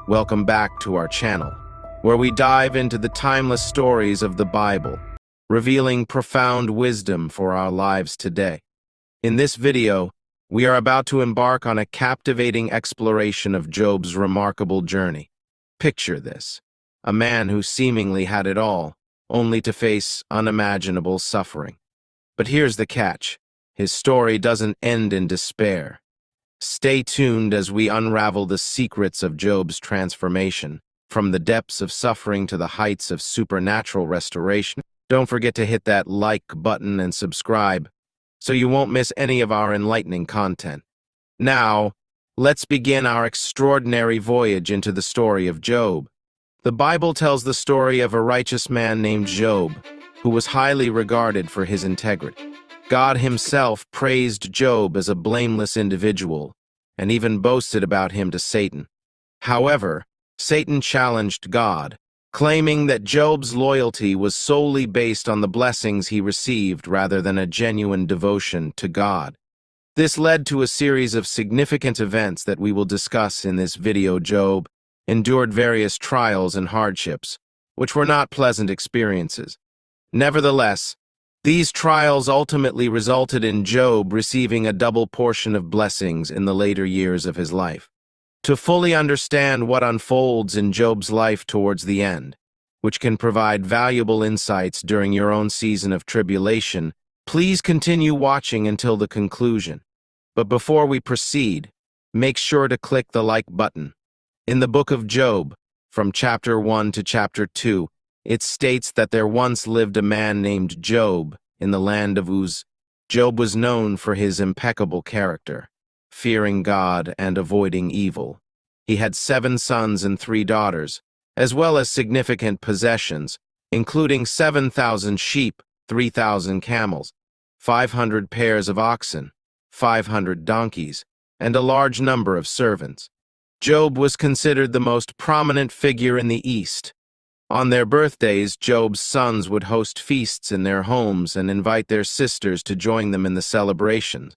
Welcome back to our channel, where we dive into the timeless stories of the Bible, revealing profound wisdom for our lives today. In this video, we are about to embark on a captivating exploration of Job's remarkable journey. Picture this: a man who seemingly had it all, only to face unimaginable suffering. But here's the catch: his story doesn't end in despair. Stay tuned as we unravel the secrets of Job's transformation, from the depths of suffering to the heights of supernatural restoration. Don't forget to hit that like button and subscribe, so you won't miss any of our enlightening content. Now, let's begin our extraordinary voyage into the story of Job. The Bible tells the story of a righteous man named Job, who was highly regarded for his integrity. God himself praised Job as a blameless individual, and even boasted about him to Satan. However, Satan challenged God, claiming that Job's loyalty was solely based on the blessings he received rather than a genuine devotion to God. This led to a series of significant events that we will discuss in this video. Job endured various trials and hardships, which were not pleasant experiences. Nevertheless, these trials ultimately resulted in Job receiving a double portion of blessings in the later years of his life. To fully understand what unfolds in Job's life towards the end, which can provide valuable insights during your own season of tribulation, please continue watching until the conclusion. But before we proceed, make sure to click the like button. In the book of Job, from chapter 1 to chapter 2, it states that there once lived a man named Job in the land of Uz. Job was known for his impeccable character, fearing God and avoiding evil. He had 7 sons and 3 daughters, as well as significant possessions, including 7,000 sheep, 3,000 camels, 500 pairs of oxen, 500 donkeys, and a large number of servants. Job was considered the most prominent figure in the East. On their birthdays, Job's sons would host feasts in their homes and invite their sisters to join them in the celebrations.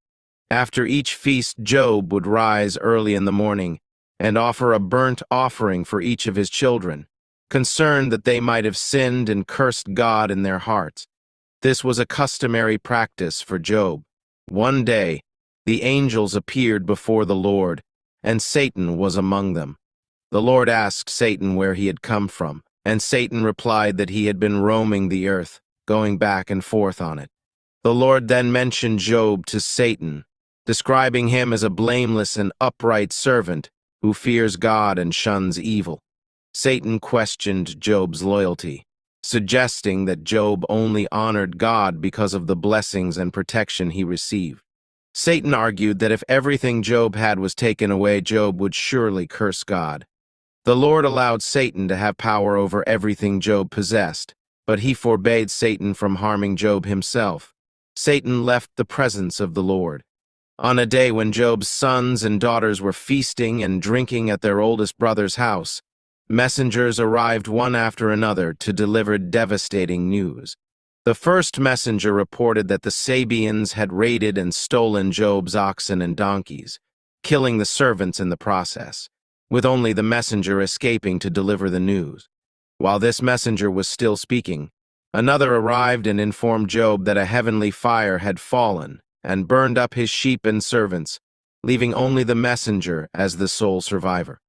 After each feast, Job would rise early in the morning and offer a burnt offering for each of his children, concerned that they might have sinned and cursed God in their hearts. This was a customary practice for Job. One day, the angels appeared before the Lord, and Satan was among them. The Lord asked Satan where he had come from, and Satan replied that he had been roaming the earth, going back and forth on it. The Lord then mentioned Job to Satan, describing him as a blameless and upright servant who fears God and shuns evil. Satan questioned Job's loyalty, suggesting that Job only honored God because of the blessings and protection he received. Satan argued that if everything Job had was taken away, Job would surely curse God. The Lord allowed Satan to have power over everything Job possessed, but he forbade Satan from harming Job himself. Satan left the presence of the Lord. On a day when Job's sons and daughters were feasting and drinking at their oldest brother's house, messengers arrived one after another to deliver devastating news. The first messenger reported that the Sabeans had raided and stolen Job's oxen and donkeys, killing the servants in the process, with only the messenger escaping to deliver the news. While this messenger was still speaking, another arrived and informed Job that a heavenly fire had fallen and burned up his sheep and servants, leaving only the messenger as the sole survivor.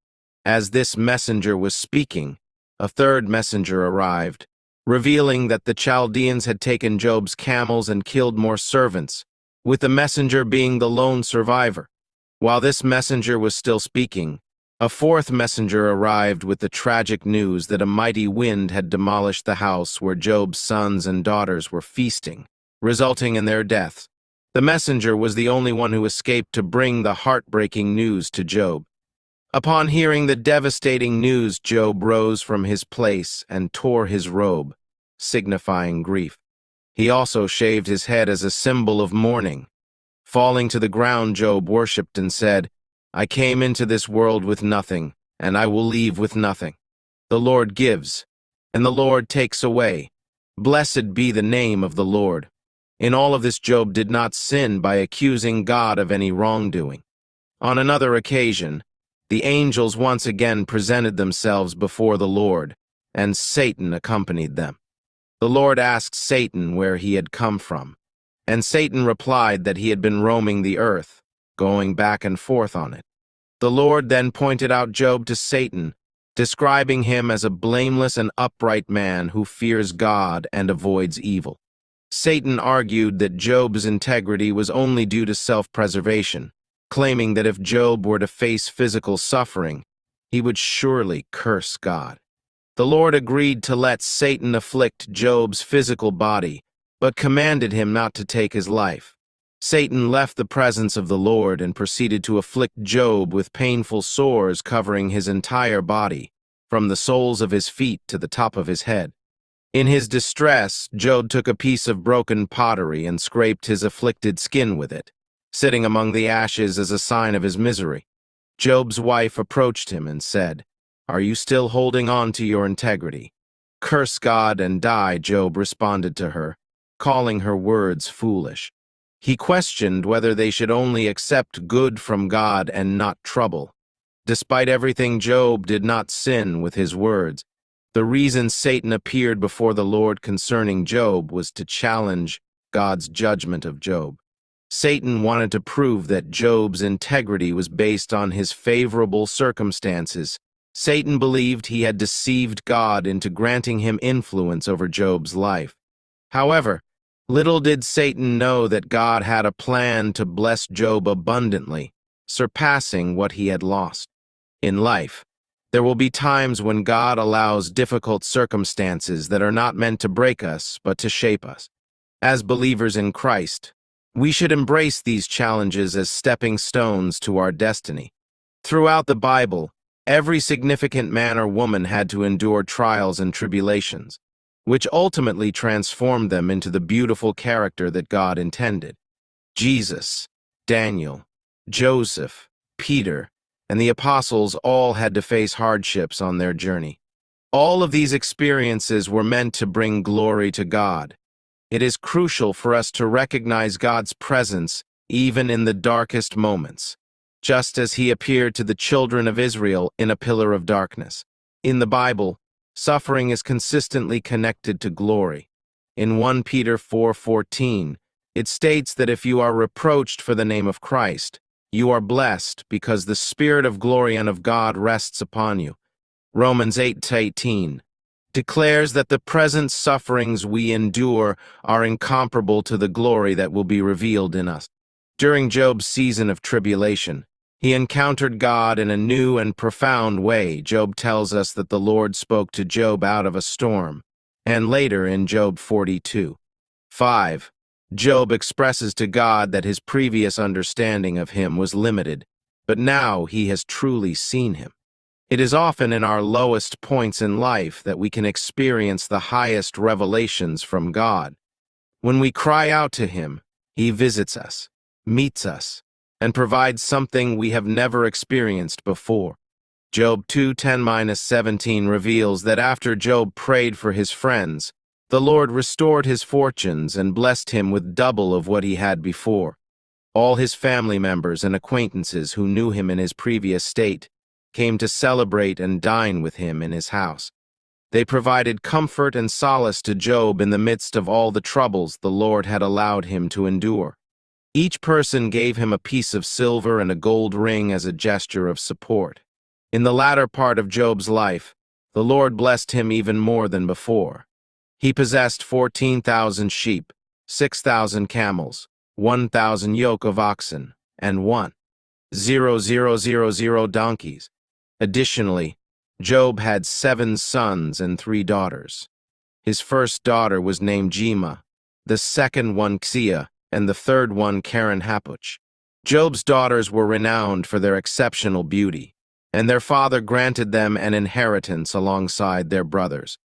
As this messenger was speaking, a third messenger arrived, revealing that the Chaldeans had taken Job's camels and killed more servants, with the messenger being the lone survivor. While this messenger was still speaking, a fourth messenger arrived with the tragic news that a mighty wind had demolished the house where Job's sons and daughters were feasting, resulting in their deaths. The messenger was the only one who escaped to bring the heartbreaking news to Job. Upon hearing the devastating news, Job rose from his place and tore his robe, signifying grief. He also shaved his head as a symbol of mourning. Falling to the ground, Job worshipped and said, "I came into this world with nothing, and I will leave with nothing. The Lord gives, and the Lord takes away. Blessed be the name of the Lord." In all of this, Job did not sin by accusing God of any wrongdoing. On another occasion, the angels once again presented themselves before the Lord, and Satan accompanied them. The Lord asked Satan where he had come from, and Satan replied that he had been roaming the earth, going back and forth on it. The Lord then pointed out Job to Satan, describing him as a blameless and upright man who fears God and avoids evil. Satan argued that Job's integrity was only due to self-preservation, claiming that if Job were to face physical suffering, he would surely curse God. The Lord agreed to let Satan afflict Job's physical body, but commanded him not to take his life. Satan left the presence of the Lord and proceeded to afflict Job with painful sores covering his entire body, from the soles of his feet to the top of his head. In his distress, Job took a piece of broken pottery and scraped his afflicted skin with it, sitting among the ashes as a sign of his misery. Job's wife approached him and said, "Are you still holding on to your integrity?" "Curse God and die," Job responded to her, calling her words foolish. He questioned whether they should only accept good from God and not trouble. Despite everything, Job did not sin with his words. The reason Satan appeared before the Lord concerning Job was to challenge God's judgment of Job. Satan wanted to prove that Job's integrity was based on his favorable circumstances. Satan believed he had deceived God into granting him influence over Job's life. However, little did Satan know that God had a plan to bless Job abundantly, surpassing what he had lost. In life, there will be times when God allows difficult circumstances that are not meant to break us, but to shape us. As believers in Christ, we should embrace these challenges as stepping stones to our destiny. Throughout the Bible, every significant man or woman had to endure trials and tribulations, which ultimately transformed them into the beautiful character that God intended. Jesus, Daniel, Joseph, Peter, and the apostles all had to face hardships on their journey. All of these experiences were meant to bring glory to God. It is crucial for us to recognize God's presence even in the darkest moments, just as he appeared to the children of Israel in a pillar of darkness. In the Bible, suffering is consistently connected to glory. In 1 Peter 4:14, it states that if you are reproached for the name of Christ, you are blessed because the Spirit of glory and of God rests upon you. Romans 8:18 declares that the present sufferings we endure are incomparable to the glory that will be revealed in us. During Job's season of tribulation, he encountered God in a new and profound way. Job tells us that the Lord spoke to Job out of a storm, and later in Job 42:5, Job expresses to God that his previous understanding of him was limited, but now he has truly seen him. It is often in our lowest points in life that we can experience the highest revelations from God. When we cry out to him, he visits us, meets us, and provides something we have never experienced before. Job 2:10-17 reveals that after Job prayed for his friends, the Lord restored his fortunes and blessed him with double of what he had before. All his family members and acquaintances who knew him in his previous state came to celebrate and dine with him in his house. They provided comfort and solace to Job in the midst of all the troubles the Lord had allowed him to endure. Each person gave him a piece of silver and a gold ring as a gesture of support. In the latter part of Job's life, the Lord blessed him even more than before. He possessed 14,000 sheep, 6,000 camels, 1,000 yoke of oxen, and 1,000 donkeys. Additionally, Job had 7 sons and 3 daughters. His first daughter was named Jema, the second one Xia, and the third one Karen Hapuch. Job's daughters were renowned for their exceptional beauty, and their father granted them an inheritance alongside their brothers.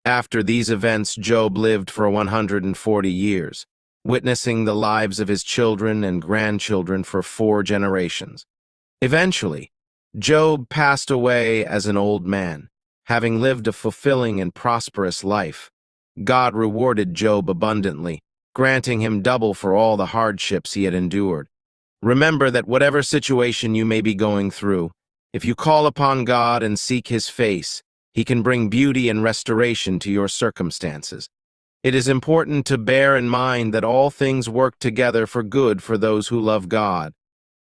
After these events, Job lived for 140 years, witnessing the lives of his children and grandchildren for 4 generations. Eventually, Job passed away as an old man, having lived a fulfilling and prosperous life. God rewarded Job abundantly, granting him double for all the hardships he had endured. Remember that whatever situation you may be going through, If you call upon God and seek His face, He can bring beauty and restoration to your circumstances. It is important to bear in mind that all things work together for good for those who love God.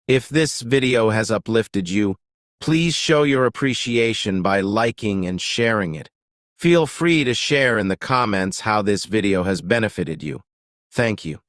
If this video has uplifted you, please show your appreciation by liking and sharing it. Feel free to share in the comments how this video has benefited you. Thank you.